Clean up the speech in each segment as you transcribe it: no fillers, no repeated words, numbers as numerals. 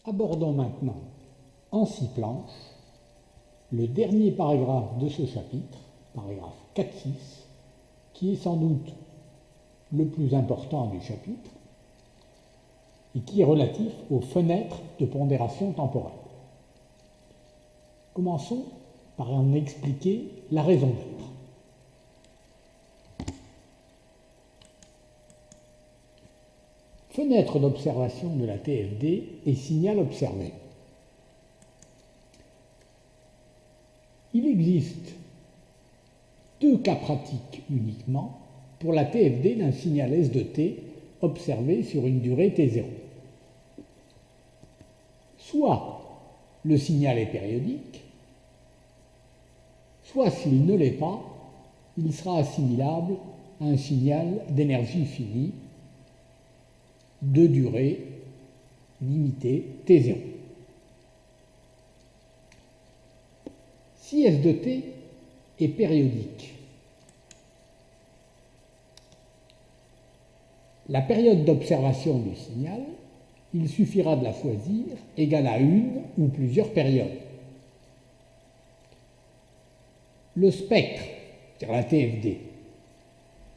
Abordons maintenant, en 6 planches, le dernier paragraphe de ce chapitre, paragraphe 4-6, qui est sans doute le plus important du chapitre et qui est relatif aux fenêtres de pondération temporelle. Commençons par en expliquer la raison d'être. Fenêtre d'observation de la TFD et signal observé. Il existe 2 cas pratiques uniquement pour la TFD d'un signal S de t observé sur une durée t0. Soit le signal est périodique, soit s'il ne l'est pas, il sera assimilable à un signal d'énergie finie de durée limitée t0. Si S de t est périodique, la période d'observation du signal, il suffira de la choisir égale à une ou plusieurs périodes. Le spectre, c'est-à-dire la TFD,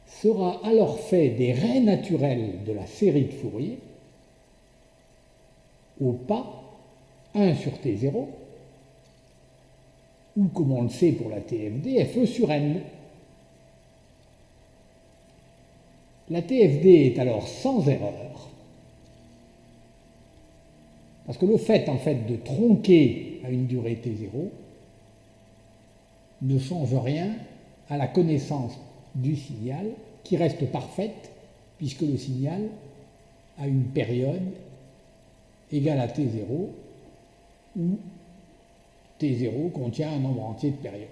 sera alors fait des raies naturelles de la série de Fourier au pas 1 sur T0, ou comme on le sait pour la TFD, FE sur N. La TFD est alors sans erreur, parce que le fait de tronquer à une durée T0 ne change rien à la connaissance du signal qui reste parfaite puisque le signal a une période égale à T0 où T0 contient un nombre entier de périodes.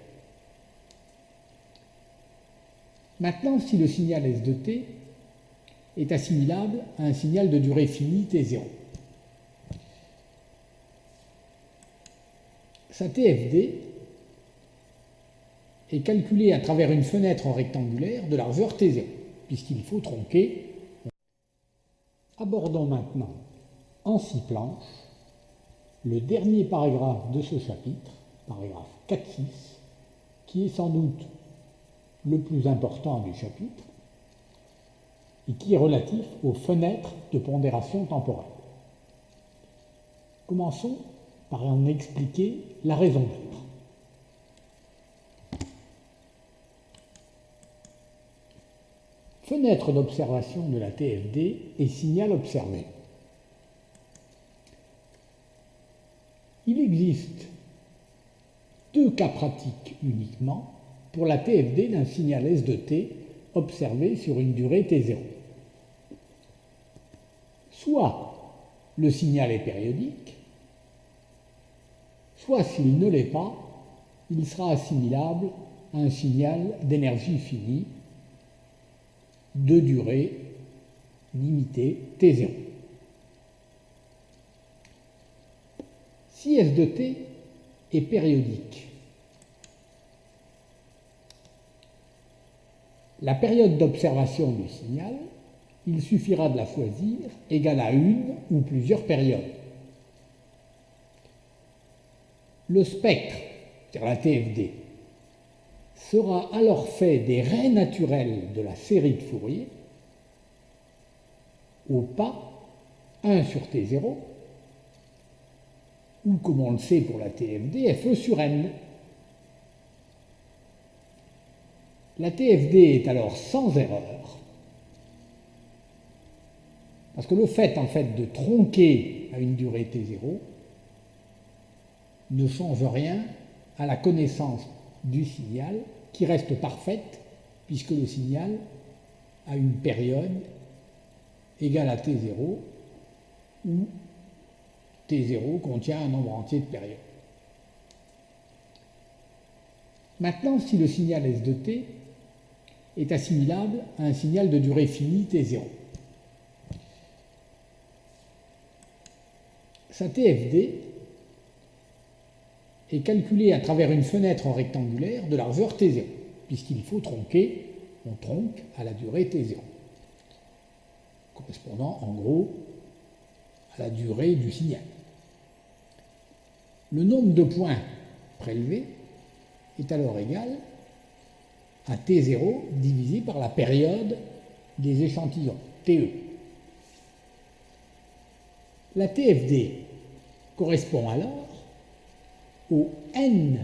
Maintenant, si le signal S de t est assimilable à un signal de durée finie T0, sa TFD est calculée à travers une fenêtre rectangulaire de largeur T0, puisqu'il faut tronquer. Abordons maintenant, en 6 planches, le dernier paragraphe de ce chapitre, paragraphe 4-6, qui est sans doute le plus important du chapitre et qui est relatif aux fenêtres de pondération temporelle. Commençons par en expliquer la raison d'être. Fenêtre d'observation de la TFD et signal observé. Il existe 2 cas pratiques uniquement pour la TFD d'un signal S de t observé sur une durée T0. Soit le signal est périodique, soit s'il ne l'est pas, il sera assimilable à un signal d'énergie finie de durée limitée T0. Si S de t est périodique, la période d'observation du signal, il suffira de la choisir égale à une ou plusieurs périodes. Le spectre, c'est-à-dire la TFD, sera alors fait des raies naturelles de la série de Fourier au pas 1 sur T0, ou comme on le sait pour la TFD, FE sur N. La TFD est alors sans erreur, parce que le fait de tronquer à une durée T0 ne change rien à la connaissance du signal qui reste parfaite puisque le signal a une période égale à T0 où T0 contient un nombre entier de périodes. Maintenant, si le signal S de t est assimilable à un signal de durée finie T0, sa TFD est calculée à travers une fenêtre rectangulaire de largeur T0, puisqu'il faut tronquer, on tronque à la durée T0, correspondant en gros à la durée du signal. Le nombre de points prélevés est alors égal à T0 divisé par la période des échantillons, TE. La TFD correspond alors aux n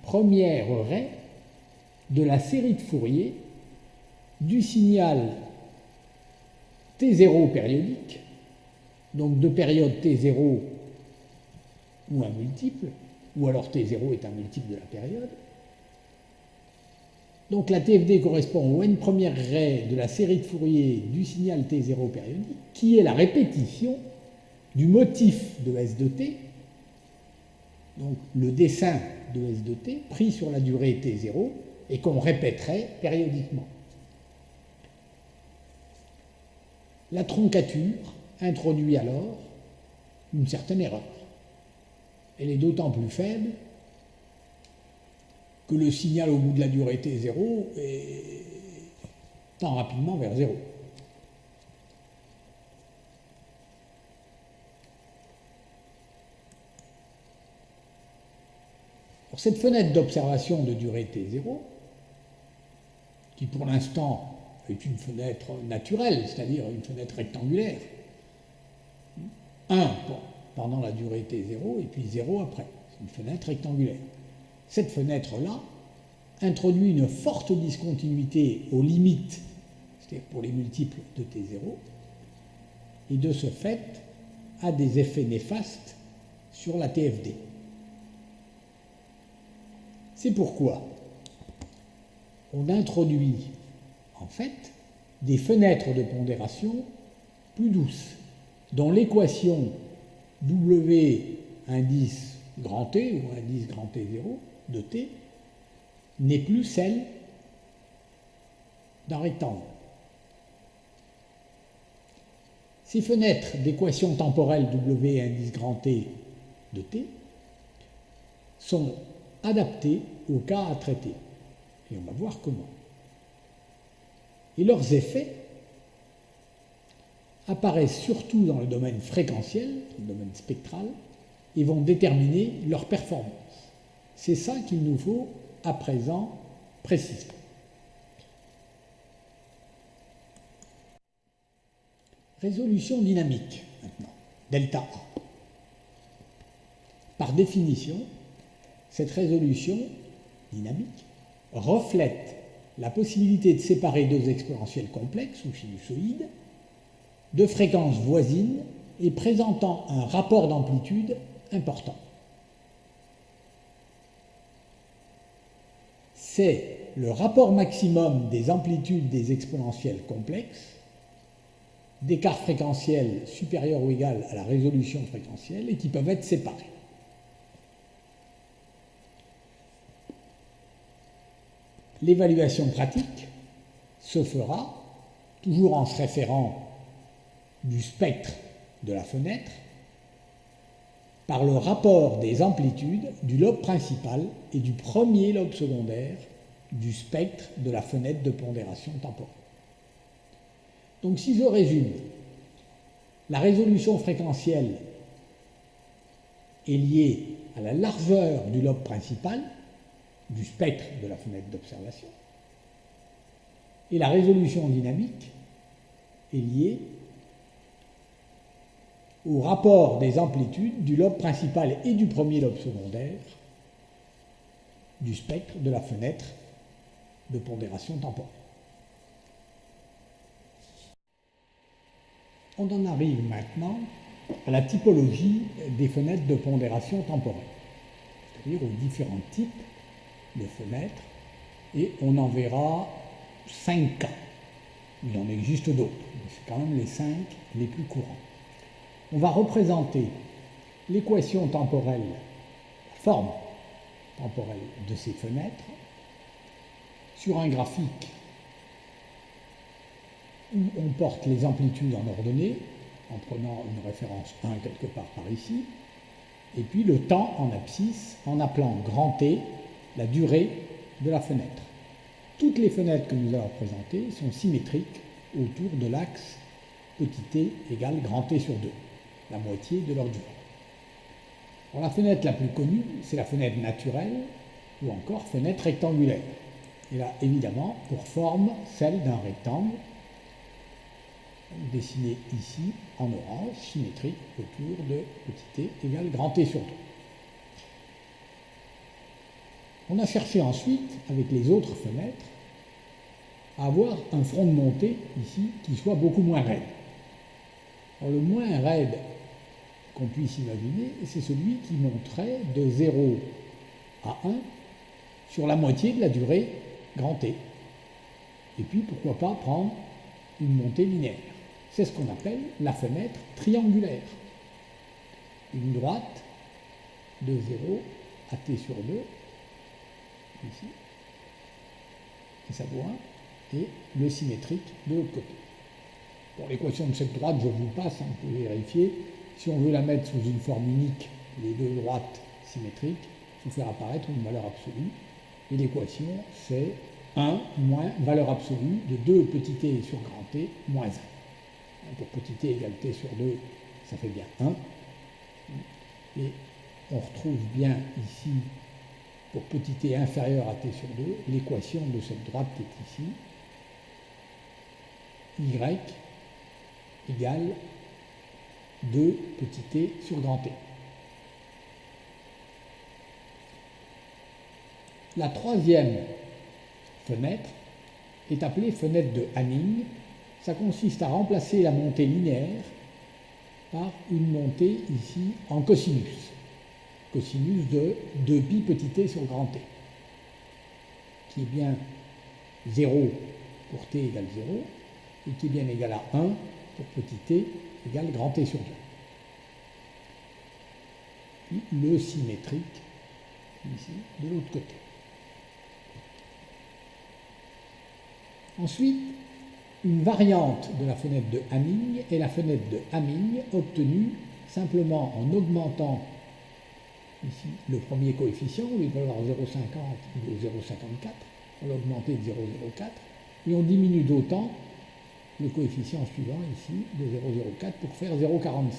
premières raies de la série de Fourier du signal T0 périodique, donc de période T0 ou un multiple, ou alors T0 est un multiple de la période. Donc la TFD correspond aux n premières raies de la série de Fourier du signal T0 périodique, qui est la répétition du motif de S de t, donc le dessin de S de t pris sur la durée T0 et qu'on répéterait périodiquement. La troncature introduit alors une certaine erreur. Elle est d'autant plus faible que le signal au bout de la durée T0 tend rapidement vers 0. Alors, cette fenêtre d'observation de durée T0, qui pour l'instant est une fenêtre naturelle, c'est-à-dire une fenêtre rectangulaire, 1 pendant la durée T0 et puis 0 après, c'est une fenêtre rectangulaire. Cette fenêtre-là introduit une forte discontinuité aux limites, c'est-à-dire pour les multiples de T0, et de ce fait a des effets néfastes sur la TFD. C'est pourquoi on introduit en fait des fenêtres de pondération plus douces, dont l'équation W indice grand T ou indice grand T0 de T n'est plus celle d'un rectangle. Ces fenêtres d'équation temporelle W indice grand T de T sont adaptées au cas à traiter. Et on va voir comment. Et leurs effets apparaissent surtout dans le domaine fréquentiel, le domaine spectral, et vont déterminer leur performance. C'est ça qu'il nous faut à présent préciser. Résolution dynamique, maintenant, delta A. Par définition, cette résolution dynamique reflète la possibilité de séparer deux exponentielles complexes ou sinusoïdes de fréquences voisines et présentant un rapport d'amplitude important. C'est le rapport maximum des amplitudes des exponentielles complexes d'écart fréquentiel supérieur ou égal à la résolution fréquentielle et qui peuvent être séparés. L'évaluation pratique se fera toujours en se référant du spectre de la fenêtre par le rapport des amplitudes du lobe principal et du premier lobe secondaire du spectre de la fenêtre de pondération temporelle. Donc si je résume, la résolution fréquentielle est liée à la largeur du lobe principal du spectre de la fenêtre d'observation et la résolution dynamique est liée au rapport des amplitudes du lobe principal et du premier lobe secondaire du spectre de la fenêtre de pondération temporelle. On en arrive maintenant à la typologie des fenêtres de pondération temporelle, c'est-à-dire aux différents types de fenêtres, et on en verra 5 cas. Il en existe d'autres, mais c'est quand même les 5 les plus courants. On va représenter l'équation temporelle, la forme temporelle de ces fenêtres, sur un graphique où on porte les amplitudes en ordonnée, en prenant une référence 1 quelque part par ici, et puis le temps en abscisse, en appelant grand T la durée de la fenêtre. Toutes les fenêtres que nous allons présenter sont symétriques autour de l'axe petit t égale grand T sur 2, la moitié de leur durée. Alors, la fenêtre la plus connue, c'est la fenêtre naturelle ou encore fenêtre rectangulaire. Elle a évidemment pour forme celle d'un rectangle dessiné ici en orange, symétrique autour de petit t égale grand T sur 2. On a cherché ensuite, avec les autres fenêtres, à avoir un front de montée ici qui soit beaucoup moins raide. Alors, le moins raide qu'on puisse imaginer, c'est celui qui monterait de 0 à 1 sur la moitié de la durée grand T. Et puis, pourquoi pas prendre une montée linéaire. C'est ce qu'on appelle la fenêtre triangulaire. Une droite de 0 à T sur 2, ici, et ça vaut 1, et le symétrique de l'autre côté. Bon, l'équation de cette droite, je vous passe, vous pouvez vérifier. Si on veut la mettre sous une forme unique, les deux droites symétriques, il faut faire apparaître une valeur absolue. Et l'équation, c'est 1 moins valeur absolue de 2 petit t sur grand T moins 1. Pour petit t égale t sur 2, ça fait bien 1. Et on retrouve bien ici, pour petit t inférieur à t sur 2, l'équation de cette droite qui est ici, y égale 2 petit t sur grand T. La troisième fenêtre est appelée fenêtre de Hamming. Ça consiste à remplacer la montée linéaire par une montée ici en cosinus. Cosinus de 2pi petit t sur grand T, qui est bien 0 pour t égale 0, et qui est bien égal à 1 pour petit t égale grand T sur 2. Puis le symétrique, ici, de l'autre côté. Ensuite, une variante de la fenêtre de Hamming est la fenêtre de Hamming obtenue simplement en augmentant ici le premier coefficient, où il va y avoir 0,50 ou 0,54, on l'a augmenté de 0,04, et on diminue d'autant le coefficient suivant ici de 0,04 pour faire 0,46.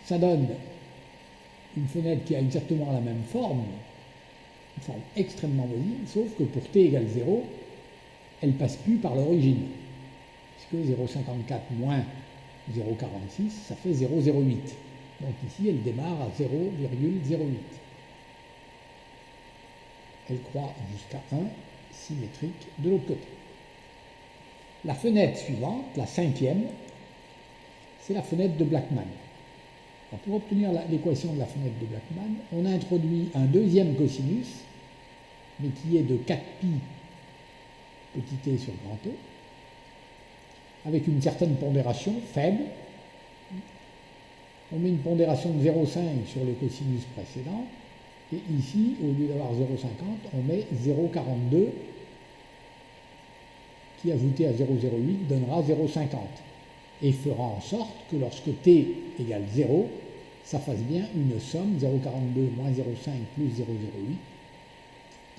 Ça donne une fenêtre qui a exactement la même forme, une forme extrêmement voisine, sauf que pour t égale 0, elle ne passe plus par l'origine, puisque 0,54 moins 0,46, ça fait 0,08. Donc ici, elle démarre à 0,08. Elle croît jusqu'à 1, symétrique de l'autre côté. La fenêtre suivante, la cinquième, c'est la fenêtre de Blackman. Alors pour obtenir l'équation de la fenêtre de Blackman, on a introduit un deuxième cosinus, mais qui est de 4pi petit t sur grand T, avec une certaine pondération faible. On met une pondération de 0,5 sur le cosinus précédent, et ici, au lieu d'avoir 0,50, on met 0,42, qui ajouté à 0,08 donnera 0,50, et fera en sorte que lorsque t égale 0, ça fasse bien une somme 0,42 moins 0,5 plus 0,08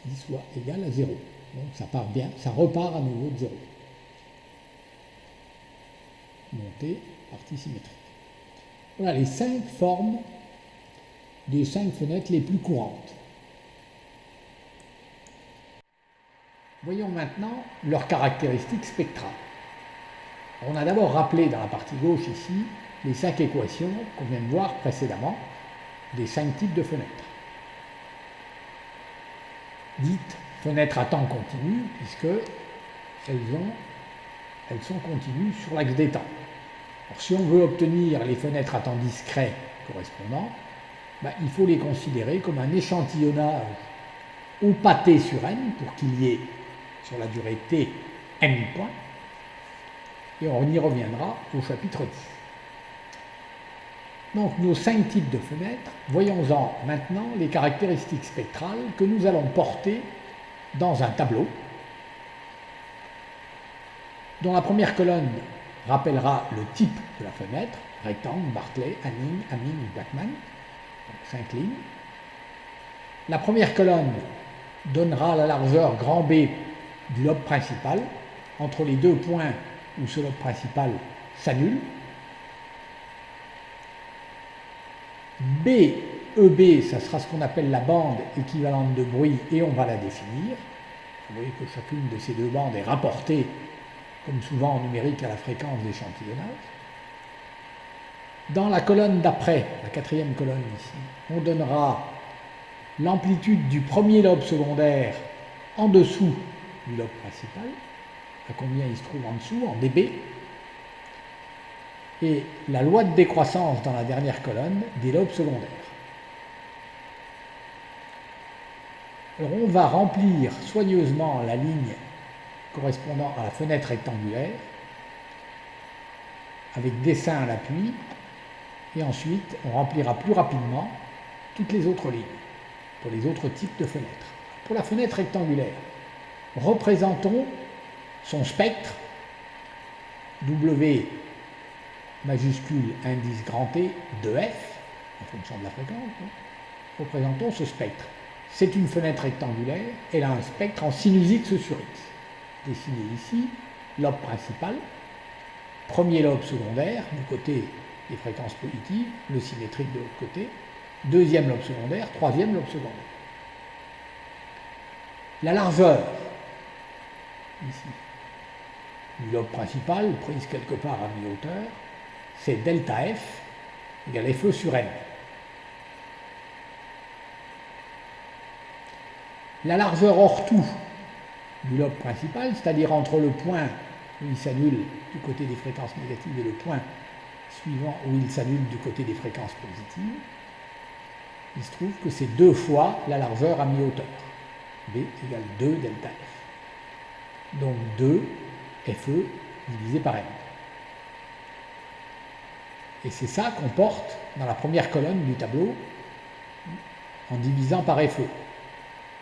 qui soit égale à 0. Donc ça part bien, ça repart à nouveau de 0. Montée, partie symétrique. Voilà les 5 formes des 5 fenêtres les plus courantes. Voyons maintenant leurs caractéristiques spectrales. On a d'abord rappelé dans la partie gauche ici les 5 équations qu'on vient de voir précédemment des 5 types de fenêtres. Dites fenêtres à temps continu, puisque elles sont continues sur l'axe des temps. Alors, si on veut obtenir les fenêtres à temps discret correspondants, il faut les considérer comme un échantillonnage au pâté sur n, pour qu'il y ait sur la durée t n points, et on y reviendra au chapitre 10. Donc nos 5 types de fenêtres, voyons-en maintenant les caractéristiques spectrales que nous allons porter dans un tableau dont la première colonne rappellera le type de la fenêtre, rectangle, Barclay, Hamming, Blackman, donc 5 lignes. La première colonne donnera la largeur grand B du lobe principal entre les deux points où ce lobe principal s'annule. BEB, ça sera ce qu'on appelle la bande équivalente de bruit et on va la définir. Vous voyez que chacune de ces deux bandes est rapportée, comme souvent en numérique, à la fréquence d'échantillonnage. Dans la colonne d'après, la quatrième colonne ici, on donnera l'amplitude du premier lobe secondaire en dessous du lobe principal, à combien il se trouve en dessous, en dB, et la loi de décroissance dans la dernière colonne des lobes secondaires. Alors on va remplir soigneusement la ligne correspondant à la fenêtre rectangulaire avec dessin à l'appui, et ensuite on remplira plus rapidement toutes les autres lignes pour les autres types de fenêtres. Pour la fenêtre rectangulaire, représentons son spectre W majuscule indice grand T de F, en fonction de la fréquence. Représentons ce spectre. C'est une fenêtre rectangulaire, elle a un spectre en sinus X sur X. Dessiné ici, lobe principal, premier lobe secondaire du côté des fréquences positives, le symétrique de l'autre côté, deuxième lobe secondaire, troisième lobe secondaire. La largeur, ici, du lobe principal, prise quelque part à mi-hauteur, c'est delta F égale FE sur N. La largeur hors tout du lobe principal, c'est-à-dire entre le point où il s'annule du côté des fréquences négatives et le point suivant où il s'annule du côté des fréquences positives, il se trouve que c'est 2 fois la largeur à mi-hauteur. B égale 2 delta F. Donc 2 FE divisé par N. Et c'est ça qu'on porte dans la première colonne du tableau en divisant par FE.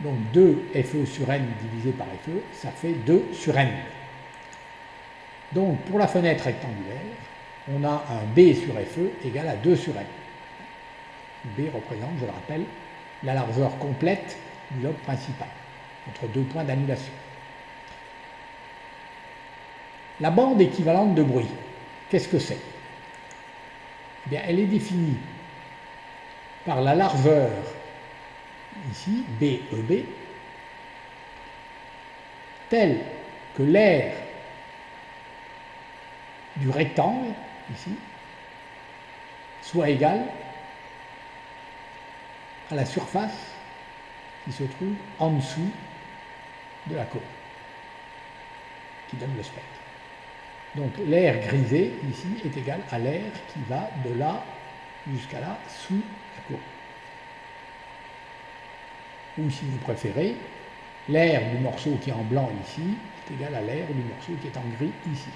Donc 2 FE sur N divisé par FE, ça fait 2 sur N. Donc pour la fenêtre rectangulaire, on a un B sur FE égal à 2 sur N. B représente, je le rappelle, la largeur complète du lobe principal, entre deux points d'annulation. La bande équivalente de bruit, qu'est-ce que c'est? Eh bien, elle est définie par la largeur, ici, BEB, telle que l'aire du rectangle, ici, soit égale à la surface qui se trouve en dessous de la colonne, qui donne le spectre. Donc l'aire grisée, ici, est égale à l'aire qui va de là jusqu'à là, sous la colonne. Ou si vous préférez, l'aire du morceau qui est en blanc ici est égale à l'aire du morceau qui est en gris ici.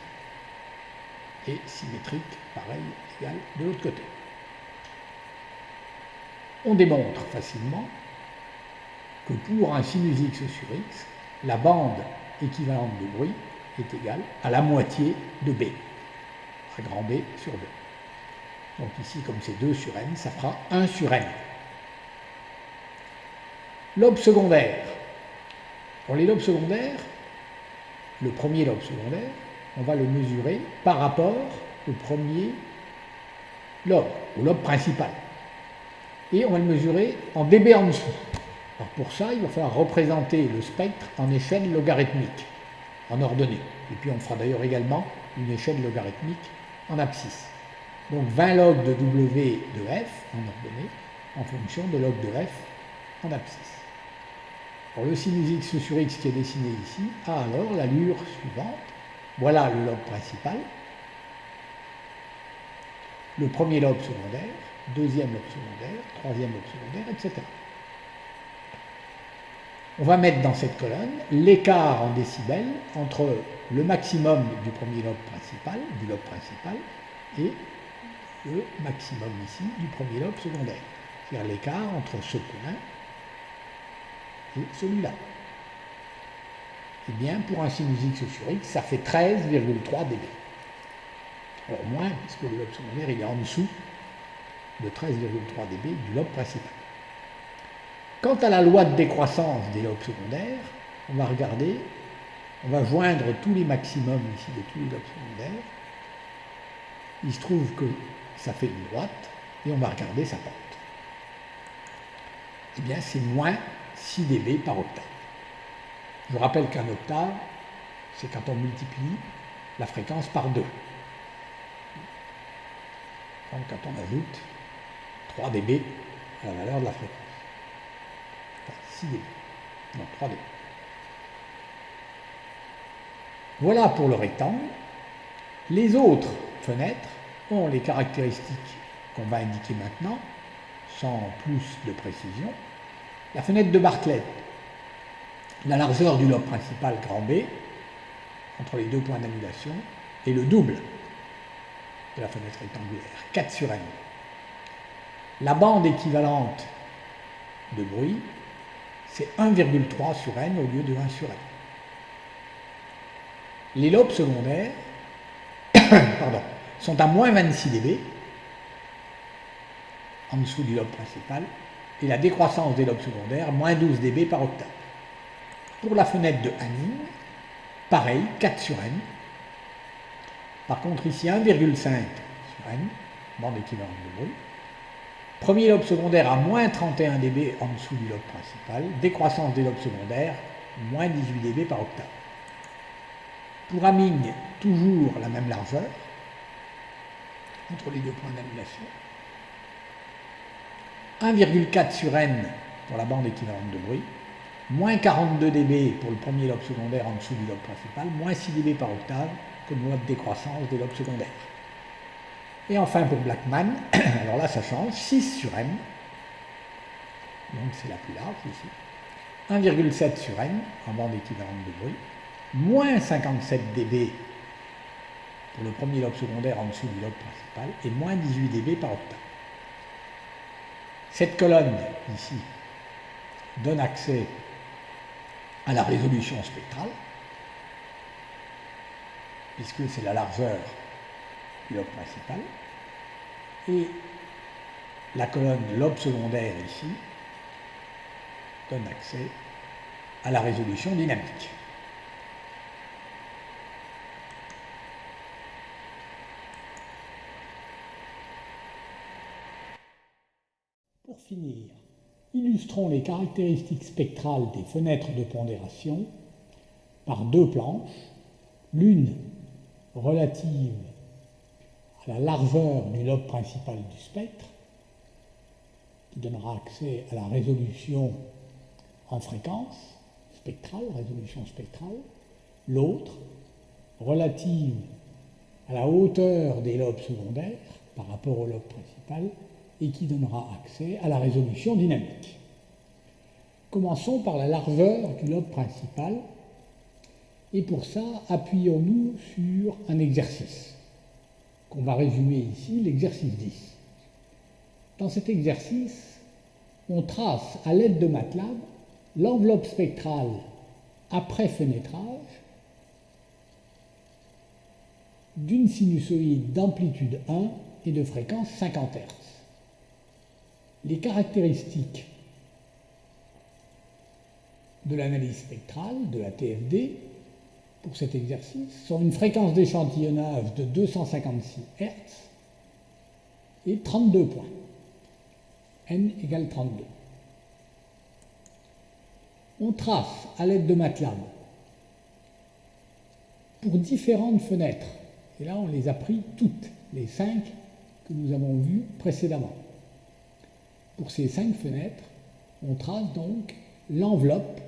Et symétrique, pareil, égal de l'autre côté. On démontre facilement que pour un sinus X sur X, la bande équivalente de bruit est égale à la moitié de B, à grand B sur 2. Donc ici, comme c'est 2 sur N, ça fera 1 sur N. Lobe secondaire. Pour les lobes secondaires, le premier lobe secondaire, on va le mesurer par rapport au premier lobe, au lobe principal. Et on va le mesurer en dB en dessous. Alors pour ça, il va falloir représenter le spectre en échelle logarithmique, en ordonnée. Et puis on fera d'ailleurs également une échelle logarithmique en abscisse. Donc 20 log de W de F en ordonnée, en fonction de log de F en abscisse. Alors le sinus X sur X qui est dessiné ici a alors l'allure suivante. Voilà le lobe principal, le premier lobe secondaire, deuxième lobe secondaire, troisième lobe secondaire, etc. On va mettre dans cette colonne l'écart en décibels entre le maximum du premier lobe principal, et le maximum ici du premier lobe secondaire. C'est-à-dire l'écart entre ce point et celui-là. Eh bien, pour un sinus X sur X, ça fait 13,3 dB. Alors moins, puisque le lobe secondaire il est en dessous de 13,3 dB du lobe principal. Quant à la loi de décroissance des lobes secondaires, on va regarder, on va joindre tous les maximums ici de tous les lobes secondaires. Il se trouve que ça fait une droite, et on va regarder sa pente. eh bien c'est moins 6 dB par octave. Je vous rappelle qu'un octave, c'est quand on multiplie la fréquence par 2. Donc quand on ajoute 3 dB à la valeur de la fréquence. Enfin, 6 dB. Non, 3 dB. Voilà pour le rectangle. Les autres fenêtres ont les caractéristiques qu'on va indiquer maintenant, sans plus de précision. La fenêtre de Bartlett, la largeur du lobe principal grand B, entre les deux points d'annulation, est le double de la fenêtre rectangulaire, 4 sur n. La bande équivalente de bruit, c'est 1,3 sur n au lieu de 1 sur n. Les lobes secondaires sont à moins 26 dB en dessous du lobe principal et la décroissance des lobes secondaires, moins 12 dB par octave. Pour la fenêtre de Hanning, pareil, 4 sur n. Par contre ici 1,5 sur n, bande équivalente de bruit. Premier lobe secondaire à moins 31 dB en dessous du lobe principal, décroissance des lobes secondaires, moins 18 dB par octave. Pour Hamming, toujours la même largeur, entre les deux points d'annulation. 1,4 sur n pour la bande équivalente de bruit, moins 42 dB pour le premier lobe secondaire en dessous du lobe principal, moins 6 dB par octave comme loi de décroissance des lobes secondaires. Et enfin pour Blackman, alors là ça change, 6 sur n, donc c'est la plus large ici, 1,7 sur n en bande équivalente de bruit, moins 57 dB pour le premier lobe secondaire en dessous du lobe principal et moins 18 dB par octave. Cette colonne ici donne accès à la résolution spectrale, puisque c'est la largeur du lobe principal, et la colonne lobe secondaire ici donne accès à la résolution dynamique. Pour finir, illustrons les caractéristiques spectrales des fenêtres de pondération par deux planches, l'une relative à la largeur du lobe principal du spectre, qui donnera accès à la résolution en fréquence spectrale, résolution spectrale, l'autre relative à la hauteur des lobes secondaires par rapport au lobe principal et qui donnera accès à la résolution dynamique. Commençons par la largeur du lobe principal et pour ça appuyons-nous sur un exercice qu'on va résumer ici, l'exercice 10. Dans cet exercice, on trace à l'aide de MATLAB l'enveloppe spectrale après fenêtrage d'une sinusoïde d'amplitude 1 et de fréquence 50 Hz. Les caractéristiques de l'analyse spectrale, de la TFD, pour cet exercice, sont une fréquence d'échantillonnage de 256 Hz et 32 points. N égale 32. On trace à l'aide de MATLAB pour différentes fenêtres, et là on les a pris toutes, les 5 que nous avons vues précédemment. Pour ces 5 fenêtres, on trace donc l'enveloppe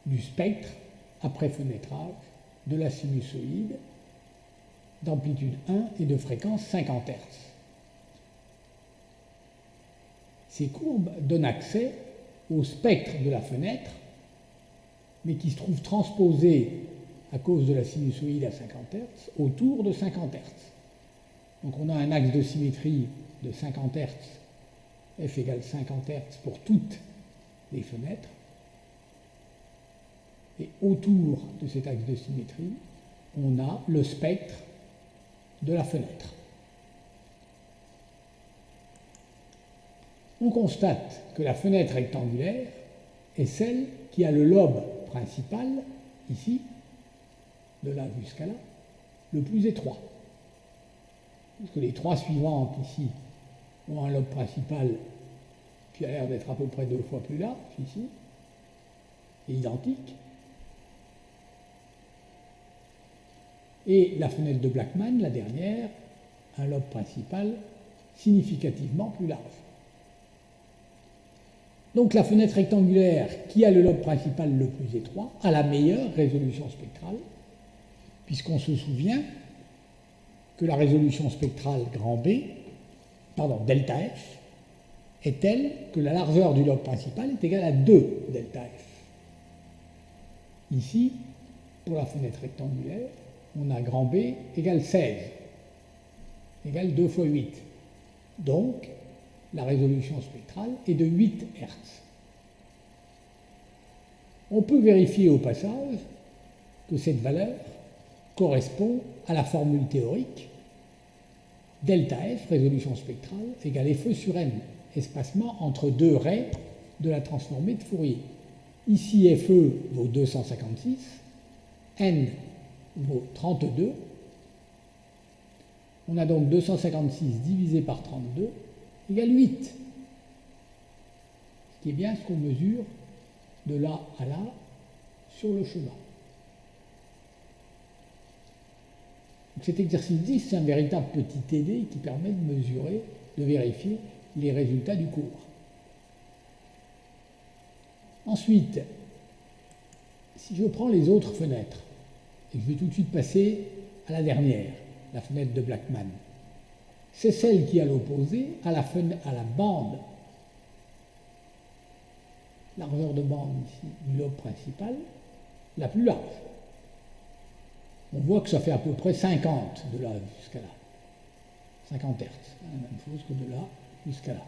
du spectre après fenêtrage de la sinusoïde d'amplitude 1 et de fréquence 50 Hz. Ces courbes donnent accès au spectre de la fenêtre, mais qui se trouve transposé à cause de la sinusoïde à 50 Hz autour de 50 Hz. Donc on a un axe de symétrie de 50 Hz, f égale 50 Hz pour toutes les fenêtres. Et autour de cet axe de symétrie, on a le spectre de la fenêtre. On constate que la fenêtre rectangulaire est celle qui a le lobe principal, ici, de là jusqu'à là, le plus étroit. Parce que les trois suivantes ici ont un lobe principal qui a l'air d'être à peu près 2 fois plus large ici, et identique. Et la fenêtre de Blackman, la dernière, un lobe principal significativement plus large. Donc la fenêtre rectangulaire qui a le lobe principal le plus étroit a la meilleure résolution spectrale, puisqu'on se souvient que la résolution spectrale delta F, est telle que la largeur du lobe principal est égale à 2 delta F. Ici, pour la fenêtre rectangulaire, on a grand B égale 16, égale 2 fois 8. Donc, la résolution spectrale est de 8 Hz. On peut vérifier au passage que cette valeur correspond à la formule théorique delta F, résolution spectrale, égale FE sur n, espacement entre deux raies de la transformée de Fourier. Ici, FE vaut 256, n vaut 32. On a donc 256 divisé par 32 égale 8. Ce qui est bien ce qu'on mesure de là à là sur le chemin. Donc cet exercice 10, c'est un véritable petit TD qui permet de mesurer, de vérifier les résultats du cours. Ensuite, si je prends les autres fenêtres, et je vais tout de suite passer à la dernière, la fenêtre de Blackman, c'est celle qui, à l'opposé, a la bande, largeur de bande ici, du lobe principal, la plus large. On voit que ça fait à peu près 50 de là jusqu'à là. 50 Hz, la même chose que de là jusqu'à là.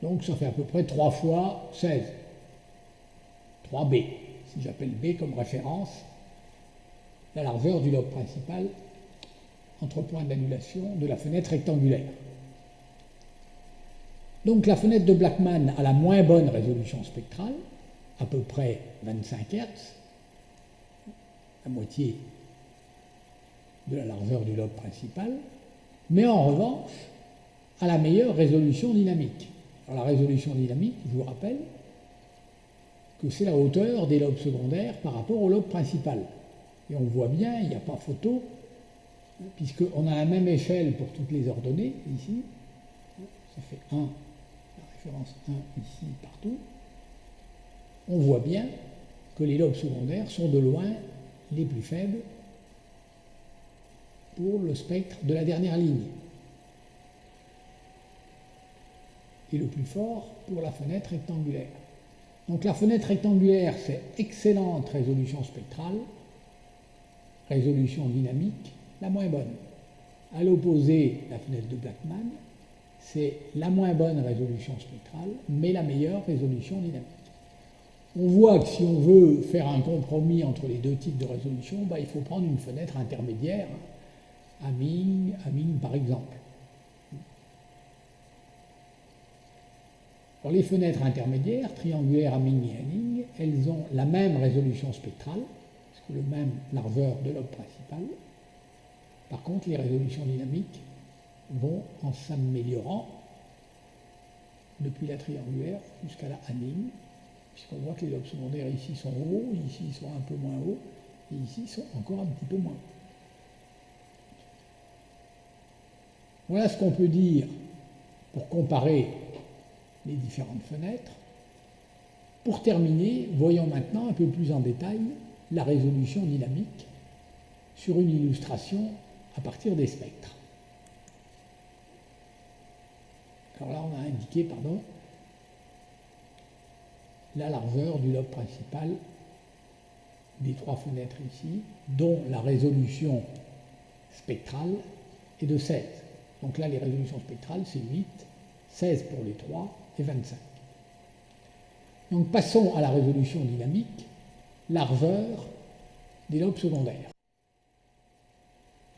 Donc ça fait à peu près 3 fois 16. 3B, si j'appelle B comme référence la largeur du lobe principal entre points d'annulation de la fenêtre rectangulaire. Donc la fenêtre de Blackman a la moins bonne résolution spectrale, à peu près 25 Hz, la moitié de la largeur du lobe principal, mais en revanche a la meilleure résolution dynamique. Alors la résolution dynamique, je vous rappelle que c'est la hauteur des lobes secondaires par rapport au lobe principal. Et on voit bien, il n'y a pas photo, puisqu'on a la même échelle pour toutes les ordonnées, ici, ça fait 1, la référence 1 ici, partout. On voit bien que les lobes secondaires sont de loin les plus faibles pour le spectre de la dernière ligne. Et le plus fort pour la fenêtre rectangulaire. Donc la fenêtre rectangulaire, c'est excellente résolution spectrale, résolution dynamique, la moins bonne. À l'opposé, la fenêtre de Blackman, c'est la moins bonne résolution spectrale, mais la meilleure résolution dynamique. On voit que si on veut faire un compromis entre les deux types de résolution, il faut prendre une fenêtre intermédiaire, Hamming par exemple. Alors les fenêtres intermédiaires, triangulaires, Hamming et Henning, elles ont la même résolution spectrale, parce que la même largeur de lobe principal. Par contre, les résolutions dynamiques vont en s'améliorant depuis la triangulaire jusqu'à la Hamming, puisqu'on voit que les lobes secondaires ici sont hauts, ici ils sont un peu moins hauts, et ici ils sont encore un petit peu moins hauts. Voilà ce qu'on peut dire pour comparer les différentes fenêtres. Pour terminer, voyons maintenant un peu plus en détail la résolution dynamique sur une illustration à partir des spectres. Alors là, on a indiqué, la largeur du lobe principal des trois fenêtres ici, dont la résolution spectrale est de 16. Donc là, les résolutions spectrales, c'est 8, 16 pour les 3 et 25. Donc passons à la résolution dynamique, largeur des lobes secondaires.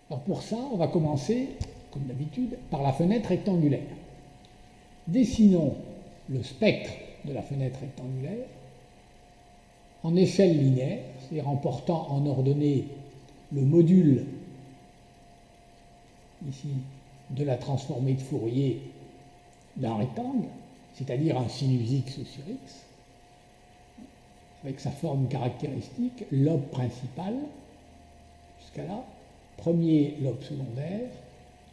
Alors pour ça, on va commencer, comme d'habitude, par la fenêtre rectangulaire. Dessinons le spectre de la fenêtre rectangulaire en échelle linéaire, c'est-à-dire en portant en ordonnée le module ici de la transformée de Fourier d'un rectangle, c'est-à-dire un sinus x sur x, avec sa forme caractéristique, lobe principal, jusqu'à là, premier lobe secondaire,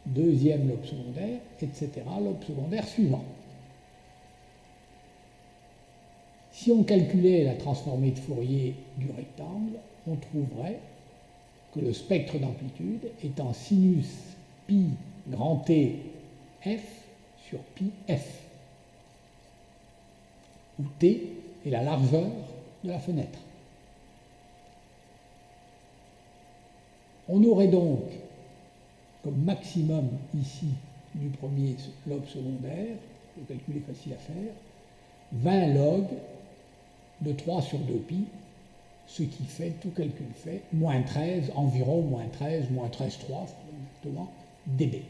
deuxième lobe secondaire, etc., lobe secondaire suivant. Si on calculait la transformée de Fourier du rectangle, on trouverait que le spectre d'amplitude est en sinus pi grand T f sur pi f, où T est la largeur de la fenêtre. On aurait donc comme maximum ici du premier lobe secondaire, le calcul est facile à faire, 20 log de 3 sur 2 pi, ce qui fait, tout calcul fait, moins 13, environ moins 13, moins 13,3 exactement, dB.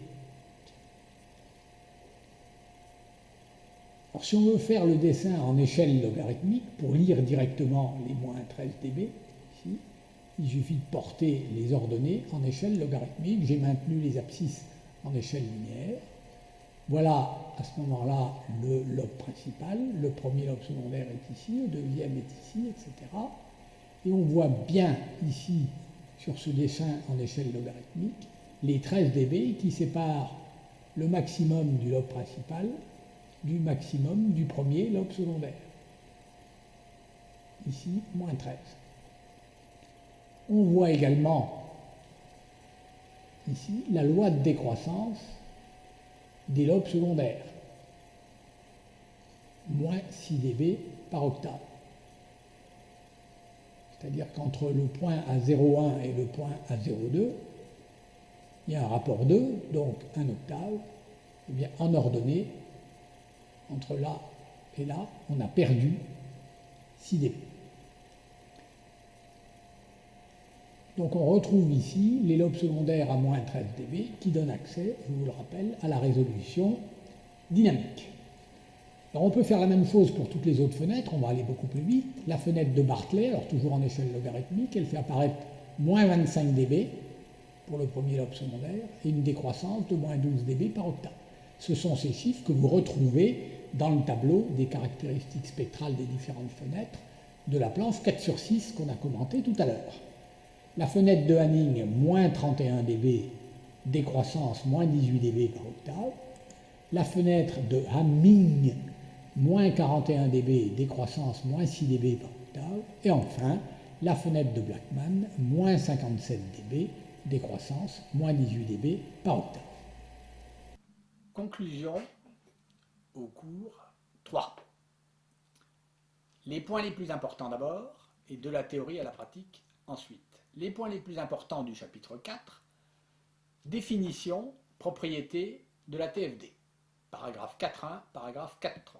Alors si on veut faire le dessin en échelle logarithmique, pour lire directement les moins 13 dB, ici, il suffit de porter les ordonnées en échelle logarithmique. J'ai maintenu les abscisses en échelle linéaire. Voilà à ce moment-là le lobe principal, le premier lobe secondaire est ici, le deuxième est ici, etc. Et on voit bien ici, sur ce dessin en échelle logarithmique, les 13 dB qui séparent le maximum du lobe principal du maximum du premier lobe secondaire. Ici, moins 13. On voit également ici la loi de décroissance des lobes secondaires, moins 6 dB par octave. C'est-à-dire qu'entre le point à 0,1 et le point à 0,2, il y a un rapport 2, donc un octave. Eh bien, en ordonnée, entre là et là, on a perdu 6 dB. Donc on retrouve ici les lobes secondaires à moins 13 dB qui donnent accès, je vous le rappelle, à la résolution dynamique. Alors on peut faire la même chose pour toutes les autres fenêtres, on va aller beaucoup plus vite. La fenêtre de Bartley, alors toujours en échelle logarithmique, elle fait apparaître moins 25 dB pour le premier lobe secondaire et une décroissance de moins 12 dB par octave. Ce sont ces chiffres que vous retrouvez dans le tableau des caractéristiques spectrales des différentes fenêtres de la planche 4 sur 6 qu'on a commenté tout à l'heure. La fenêtre de Hanning, moins 31 dB, décroissance moins 18 dB par octave. La fenêtre de Hamming, moins 41 dB, décroissance moins 6 dB par octave. Et enfin, la fenêtre de Blackman, moins 57 dB, décroissance moins 18 dB par octave. Conclusion au cours 3. Les points les plus importants d'abord, et de la théorie à la pratique ensuite. Les points les plus importants du chapitre 4, définition, propriété de la TFD, paragraphe 4.1, paragraphe 4.3.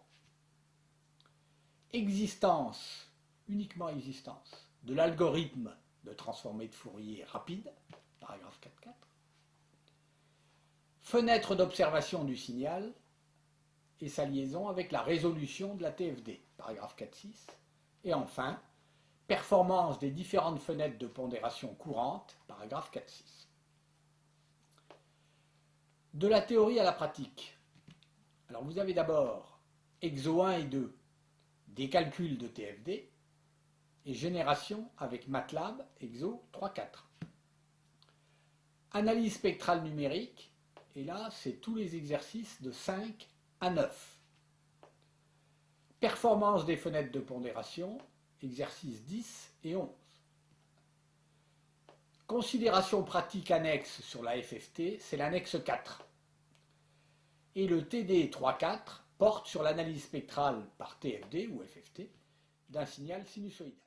Existence, uniquement existence, de l'algorithme de transformée de Fourier rapide, paragraphe 4.4. Fenêtre d'observation du signal et sa liaison avec la résolution de la TFD, paragraphe 4.6. Et enfin, performance des différentes fenêtres de pondération courantes, paragraphe 4.6. De la théorie à la pratique. Alors vous avez d'abord exo 1 et 2, des calculs de TFD, et génération avec MATLAB, exo 3.4. Analyse spectrale numérique, et là c'est tous les exercices de 5 à 9. Performance des fenêtres de pondération, exercices 10 et 11. Considération pratique annexe sur la FFT, c'est l'annexe 4. Et le TD 3.4 porte sur l'analyse spectrale par TFD ou FFT d'un signal sinusoïdal.